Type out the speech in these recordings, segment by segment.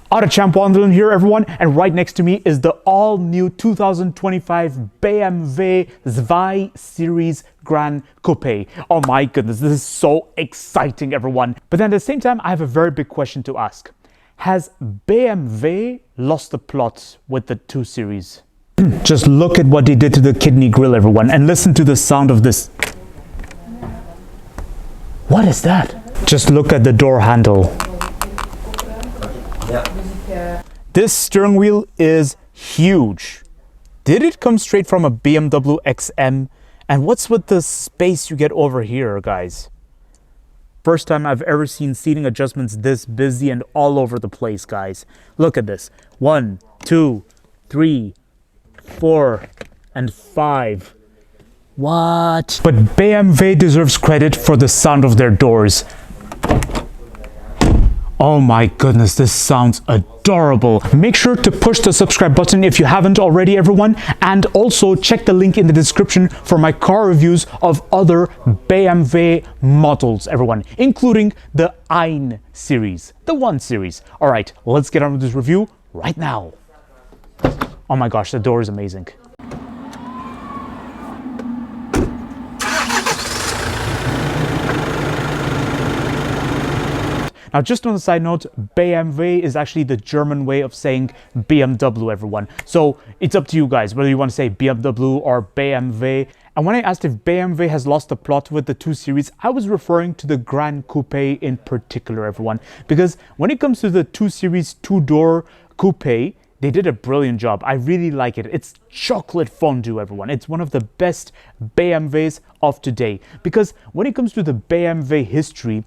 Auto Champ Wonderland here, everyone, and right next to me is the all-new 2025 BMW 2 Series Gran Coupe. Oh my goodness, this is so exciting, everyone. But then at the same time, I have a very big question to ask. Has BMW lost the plot with the 2 Series? Just look at what they did to the kidney grille, everyone, and listen to the sound of this. What is that? Just look at the door handle. This steering wheel is huge. Did it come straight from a BMW XM? And what's with the space you get over here, guys? First time I've ever seen seating adjustments this busy and all over the place, guys. Look at this. 1, 2, 3, 4, and 5. What? But BMW deserves credit for the sound of their doors. Oh my goodness, this sounds adorable. Make sure to push the subscribe button if you haven't already, everyone. And also check the link in the description for my car reviews of other BMW models, everyone, including the Ein series, the 1 series. All right, let's get on with this review right now. Oh my gosh, the door is amazing. Now, just on a side note, BMW is actually the German way of saying BMW, everyone. So it's up to you guys, whether you want to say BMW or BMW. And when I asked if BMW has lost the plot with the 2 Series, I was referring to the Gran Coupe in particular, everyone. Because when it comes to the 2 Series 2-door coupe, they did a brilliant job. I really like it. It's chocolate fondue, everyone. It's one of the best BMWs of today. Because when it comes to the BMW history,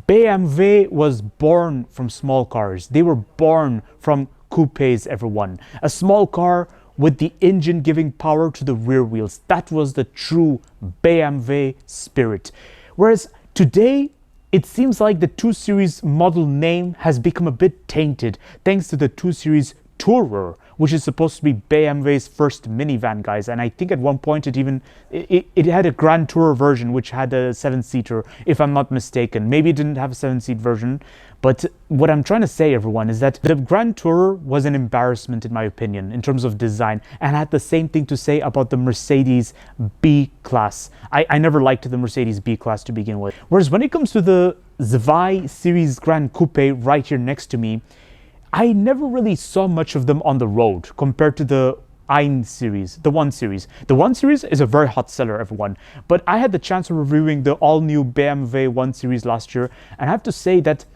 BMW was born from small cars. They were born from coupes, everyone. A small car with the engine giving power to the rear wheels. That was the true BMW spirit. Whereas today, it seems like the 2 Series model name has become a bit tainted thanks to the 2 Series Tourer, which is supposed to be BMW's first minivan, guys. And I think at one point it had a Grand Tourer version which had a 7-seater, if I'm not mistaken. Maybe it didn't have a 7-seat version, but what I'm trying to say, everyone, is that the Grand Tourer was an embarrassment in my opinion in terms of design, and I had the same thing to say about the Mercedes B-Class. I never liked the Mercedes B-Class to begin with. Whereas when it comes to the 2 Series Gran Coupe right here next to me, I never really saw much of them on the road compared to the Ein series, the 1 series. The 1 series is a very hot seller, everyone. But I had the chance of reviewing the all-new BMW 1 series last year, and I have to say that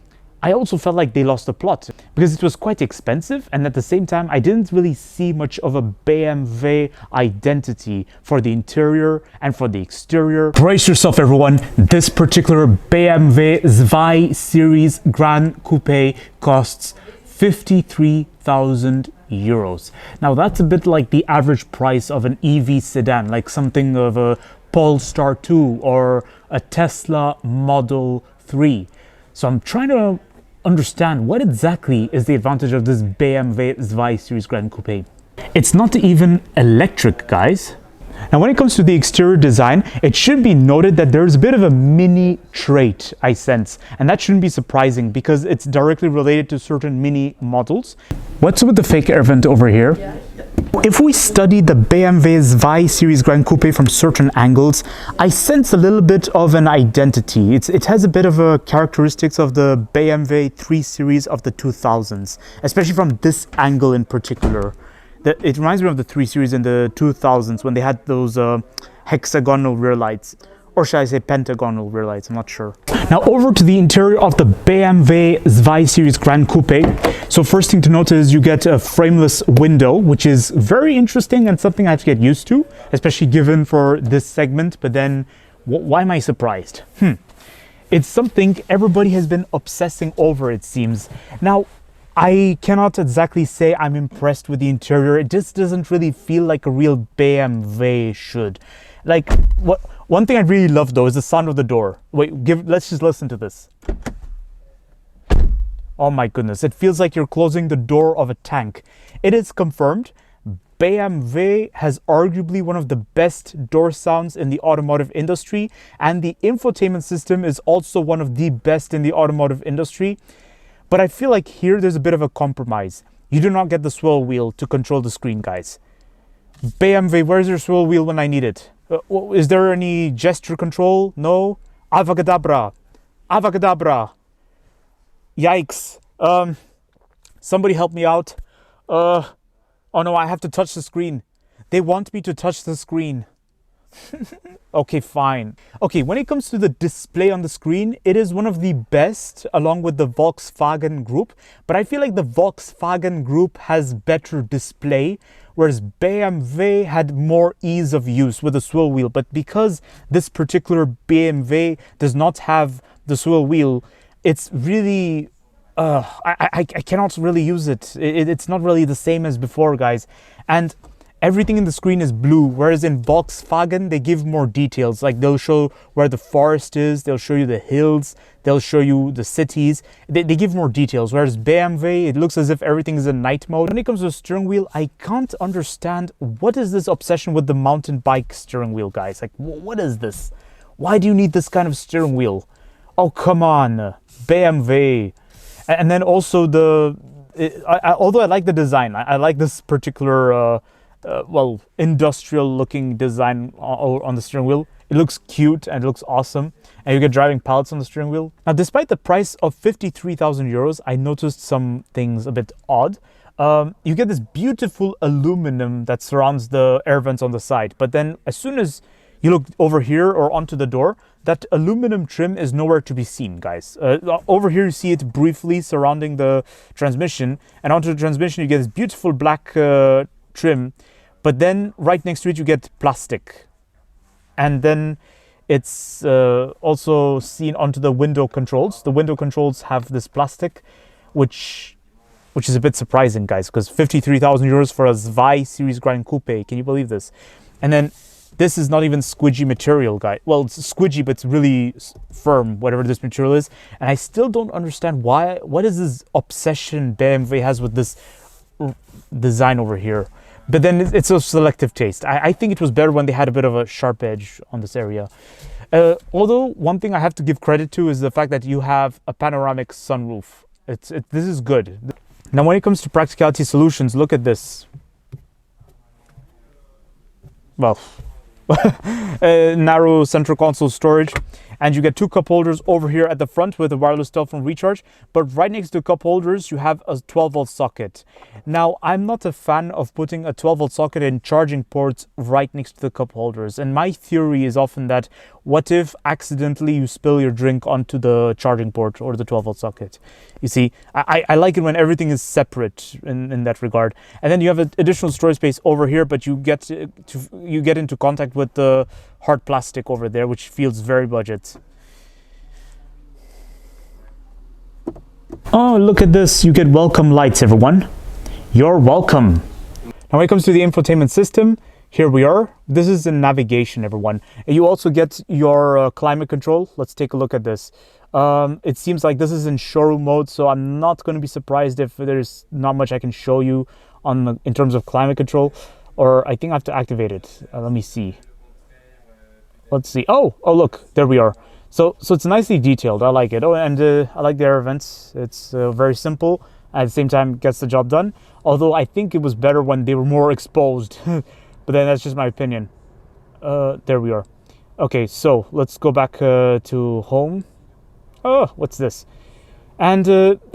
I also felt like they lost the plot because it was quite expensive, and at the same time, I didn't really see much of a BMW identity for the interior and for the exterior. Brace yourself, everyone. This particular BMW 2 Series Gran Coupe costs 53,000 euros. Now that's a bit like the average price of an EV sedan, like something of a Polestar 2 or a Tesla Model 3. So I'm trying to understand what exactly is the advantage of this BMW 2 Series Gran Coupe. It's not even electric, guys. Now, when it comes to the exterior design, it should be noted that there's a bit of a mini trait, I sense. And that shouldn't be surprising because it's directly related to certain mini models. What's with the fake air vent over here? Yeah. If we study the BMW 2 Series Gran Coupe from certain angles, I sense a little bit of an identity. It has a bit of a characteristics of the BMW 3 Series of the 2000s, especially from this angle in particular. It reminds me of the 3 Series in the 2000s when they had those hexagonal rear lights. Or should I say pentagonal rear lights? I'm not sure. Now over to the interior of the BMW 2 Series Gran Coupe. So first thing to note is you get a frameless window, which is very interesting and something I have to get used to, especially given for this segment. But then, why am I surprised? It's something everybody has been obsessing over, it seems. Now, I cannot exactly say I'm impressed with the interior. It just doesn't really feel like a real BMW should. Like, one thing I really love though is the sound of the door. Wait, let's just listen to this. Oh my goodness, it feels like you're closing the door of a tank. It is confirmed. BMW has arguably one of the best door sounds in the automotive industry, and the infotainment system is also one of the best in the automotive industry. But I feel like here there's a bit of a compromise. You do not get the swivel wheel to control the screen, guys. BMW, where's your swivel wheel when I need it? Is there any gesture control? No? Avacadabra. Avacadabra. Yikes. Somebody help me out. Oh no, I have to touch the screen. They want me to touch the screen. Okay, fine. Okay, when it comes to the display on the screen, it is one of the best along with the Volkswagen Group. But I feel like the Volkswagen Group has better display, whereas BMW had more ease of use with the swivel wheel. But because this particular BMW does not have the swivel wheel, it's really... I cannot really use it. It's not really the same as before, guys. And everything in the screen is blue, whereas in Volkswagen, they give more details. Like they'll show where the forest is, they'll show you the hills, they'll show you the cities. They give more details, whereas BMW, it looks as if everything is in night mode. When it comes to the steering wheel, I can't understand what is this obsession with the mountain bike steering wheel, guys. Like, what is this? Why do you need this kind of steering wheel? Oh, come on, BMW. And then also although I like the design, I like this particular, well, industrial looking design on the steering wheel. It looks cute and it looks awesome. And you get driving pallets on the steering wheel. Now, despite the price of 53,000 euros, I noticed some things a bit odd. You get this beautiful aluminum that surrounds the air vents on the side. But then as soon as you look over here or onto the door, that aluminum trim is nowhere to be seen, guys. Over here, you see it briefly surrounding the transmission. And onto the transmission, you get this beautiful black trim. But then right next to it, you get plastic. And then it's also seen onto the window controls. The window controls have this plastic, which is a bit surprising, guys, because 53,000 euros for a Zwei Series Gran Coupe. Can you believe this? And then this is not even squidgy material, guys. Well, it's squidgy, but it's really firm, whatever this material is. And I still don't understand why. What is this obsession BMW has with this design over here? But then it's a selective taste. I think it was better when they had a bit of a sharp edge on this area. Although one thing I have to give credit to is the fact that you have a panoramic sunroof. This is good. Now, when it comes to practicality solutions, look at this. Well, narrow central console storage, and you get two cup holders over here at the front with a wireless telephone recharge. But right next to cup holders, you have a 12-volt socket. Now, I'm not a fan of putting a 12-volt socket in charging ports right next to the cup holders. And my theory is often that, what if accidentally you spill your drink onto the charging port or the 12-volt socket? You see, I like it when everything is separate in that regard. And then you have an additional storage space over here, but you get into contact with the hard plastic over there, which feels very budget. Oh, look at this. You get welcome lights, everyone. You're welcome. Now, when it comes to the infotainment system, here we are. This is the navigation, everyone. And you also get your climate control. Let's take a look at this. It seems like this is in showroom mode, so I'm not going to be surprised if there's not much I can show you in terms of climate control. Or I think I have to activate it. Let me see. Let's see. Oh, look, there we are. So it's nicely detailed. I like it. Oh, and I like the air vents. It's very simple. At the same time, gets the job done. Although I think it was better when they were more exposed. But then that's just my opinion. There we are. Okay, so let's go back to home. Oh, what's this? And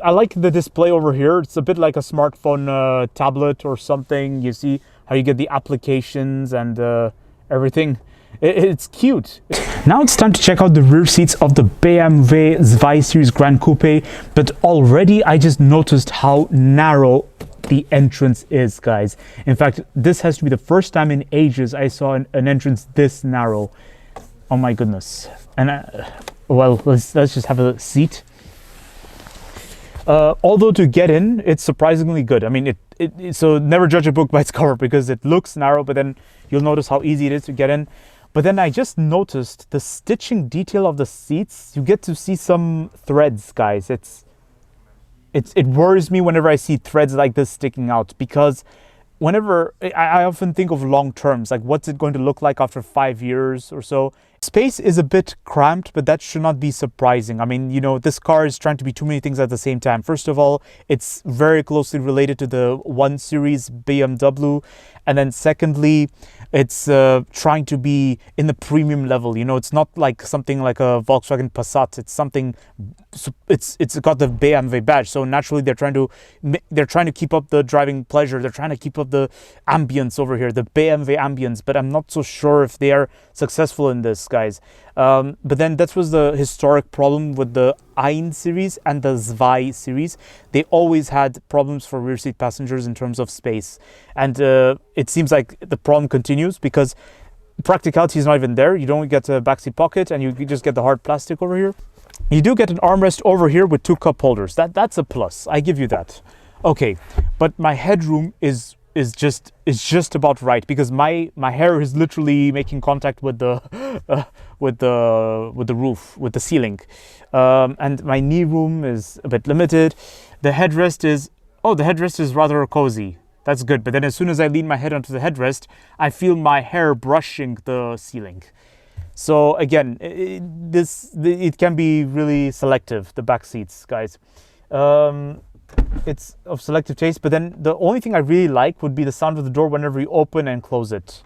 I like the display over here. It's a bit like a smartphone tablet or something. You see how you get the applications and everything. It's cute. Now it's time to check out the rear seats of the BMW Zwei Series Gran Coupe. But already I just noticed how narrow the entrance is, guys. In fact, this has to be the first time in ages I saw an entrance this narrow. Oh my goodness. And well, let's just have a seat. Although to get in, it's surprisingly good. I mean, so never judge a book by its cover, because it looks narrow, but then you'll notice how easy it is to get in. But then I just noticed the stitching detail of the seats. You get to see some threads, guys. It worries me whenever I see threads like this sticking out, because whenever I often think of long terms, like what's it going to look like after 5 years or so. space is a bit cramped, but that should not be surprising. I mean, you know, this car is trying to be too many things at the same time. First of all, it's very closely related to the 1 Series BMW. And then secondly, it's trying to be in the premium level. You know, it's not like something like a Volkswagen Passat. It's something, it's got the BMW badge. So naturally, they're trying to keep up the driving pleasure. They're trying to keep up the ambience over here, the BMW ambience. But I'm not so sure if they are successful in this, guys. But then that was the historic problem with the 1 series and the 2 series. They always had problems for rear seat passengers in terms of space. And it seems like the problem continues because practicality is not even there. You don't get a backseat pocket and you just get the hard plastic over here. You do get an armrest over here with 2 cup holders. That's a plus. I give you that. Okay, but my headroom is just about right because my hair is literally making contact with the roof, with the ceiling, and my knee room is a bit limited. The headrest is rather cozy. That's good. But then as soon as I lean my head onto the headrest, I feel my hair brushing the ceiling. So again, it can be really selective, the back seats, guys. It's of selective taste, but then the only thing I really like would be the sound of the door whenever you open and close it.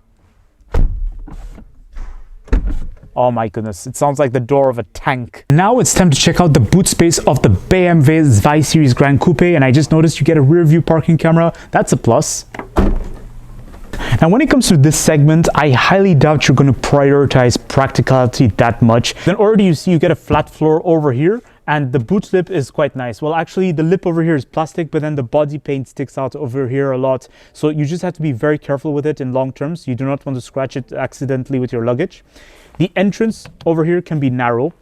Oh my goodness, it sounds like the door of a tank. Now it's time to check out the boot space of the BMW 2 Series Gran Coupe, and I just noticed you get a rear view parking camera. That's a plus. Now, when it comes to this segment, I highly doubt you're going to prioritize practicality that much. Then already you see you get a flat floor over here, and the boot lip is quite nice. Well, actually, the lip over here is plastic, but then the body paint sticks out over here a lot. So you just have to be very careful with it in long terms. You do not want to scratch it accidentally with your luggage. The entrance over here can be narrow,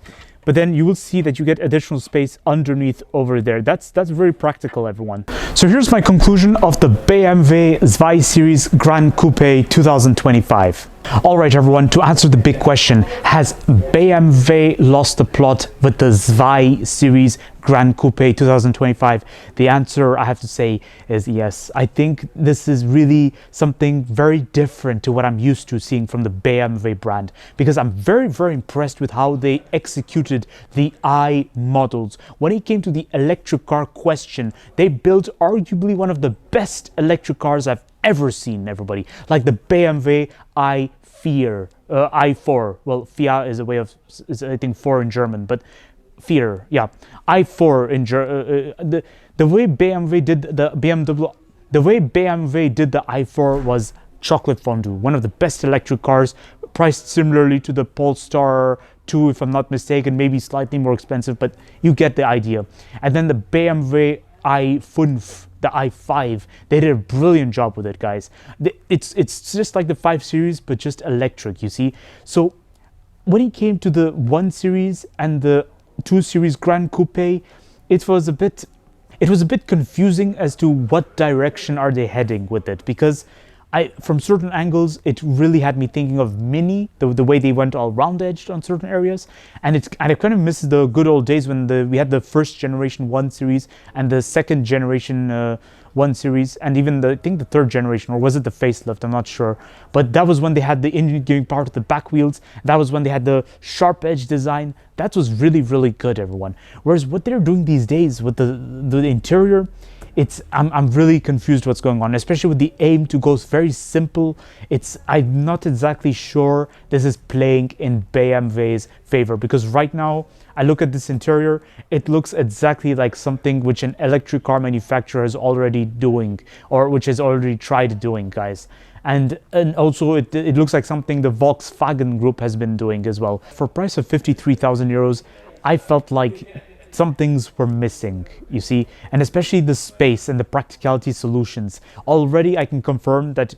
but then you will see that you get additional space underneath over there. That's very practical, everyone. So here's my conclusion of the BMW 2 Series Gran Coupe 2025. All right, everyone, to answer the big question, has BMW lost the plot with the 2 Series Gran Coupe 2025? The answer, I have to say, is yes. I think this is really something very different to what I'm used to seeing from the BMW brand, because I'm very impressed with how they executed the I models. When it came to the electric car question, they built arguably one of the best electric cars I've ever seen, everybody. Like the BMW i4. Well, Fia is a way of, I think, 4 in German, but fear, yeah. i4 in German. The way BMW did the i4 was chocolate fondue. One of the best electric cars, priced similarly to the Polestar 2, if I'm not mistaken, maybe slightly more expensive, but you get the idea. And then the BMW i5, the i5, they did a brilliant job with it, guys. It's just like the 5 Series, but just electric, you see. So when it came to the 1 Series and the 2 Series Gran Coupe, it was a bit confusing as to what direction are they heading with it, because from certain angles, it really had me thinking of Mini, the way they went all round-edged on certain areas. And it kind of misses the good old days when we had the first generation 1 Series and the second generation 1 Series, and even I think the third generation, or was it the facelift? I'm not sure. But that was when they had the engine gearing power to the back wheels. That was when they had the sharp edge design. That was really good, everyone. Whereas what they're doing these days with the interior, I'm really confused what's going on, especially with the aim to go very simple. I'm not exactly sure this is playing in BMW's favor, because right now I look at this interior, it looks exactly like something which an electric car manufacturer is already doing, or which has already tried doing, guys. And also it looks like something the Volkswagen group has been doing as well. For a price of 53,000 euros, I felt like some things were missing, you see, and especially the space and the practicality solutions. Already I can confirm that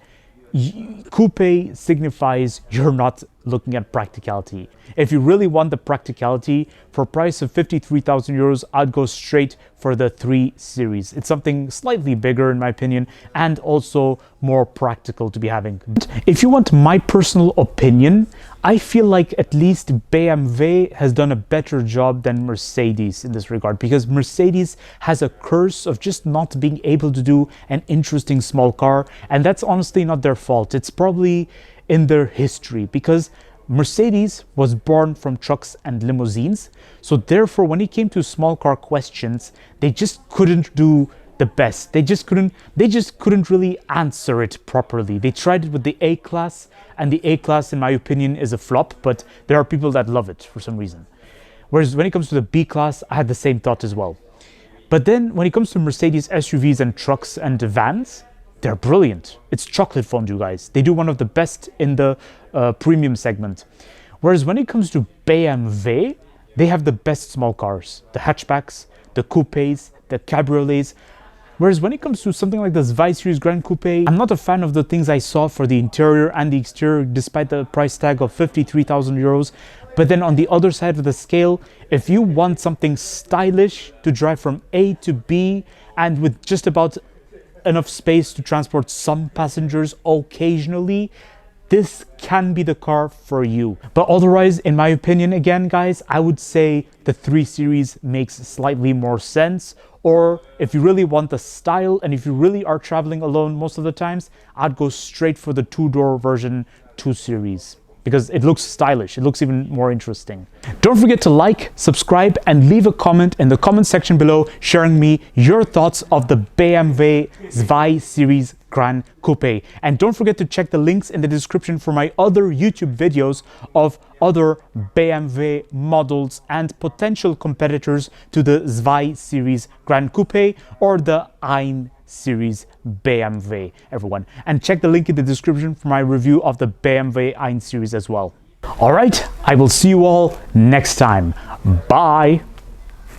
coupe signifies you're not looking at practicality. If you really want the practicality, for a price of 53,000 euros, I'd go straight for the 3 Series. It's something slightly bigger in my opinion, and also more practical to be having. If you want my personal opinion, I feel like at least BMW has done a better job than Mercedes in this regard, because Mercedes has a curse of just not being able to do an interesting small car, and that's honestly not their fault. It's probably in their history, because Mercedes was born from trucks and limousines. So therefore, when it came to small car questions, they just couldn't do the best. They just couldn't really answer it properly. They tried it with the A-Class, and the A-Class, in my opinion, is a flop, but there are people that love it for some reason. Whereas when it comes to the B-Class, I had the same thought as well. But then when it comes to Mercedes SUVs and trucks and vans, they're brilliant. It's chocolate fondue, guys. They do one of the best in the premium segment. Whereas when it comes to BMW, they have the best small cars, the hatchbacks, the coupes, the cabriolets. Whereas when it comes to something like the Series Gran Coupe, I'm not a fan of the things I saw for the interior and the exterior, despite the price tag of 53,000 euros. But then on the other side of the scale, if you want something stylish to drive from A to B and with just about enough space to transport some passengers occasionally, this can be the car for you. But otherwise, in my opinion, again, guys, I would say the 3 Series makes slightly more sense. Or if you really want the style and if you really are traveling alone most of the times, I'd go straight for the 2-door version 2 Series. Because it looks stylish, it looks even more interesting. Don't forget to like, subscribe, and leave a comment in the comment section below sharing me your thoughts of the BMW Series Gran Coupe. And don't forget to check the links in the description for my other YouTube videos of other BMW models and potential competitors to the Series Gran Coupe or the 1 Series BMW, everyone. And check the link in the description for my review of the BMW 1 Series as well. All right, I will see you all next time. Bye.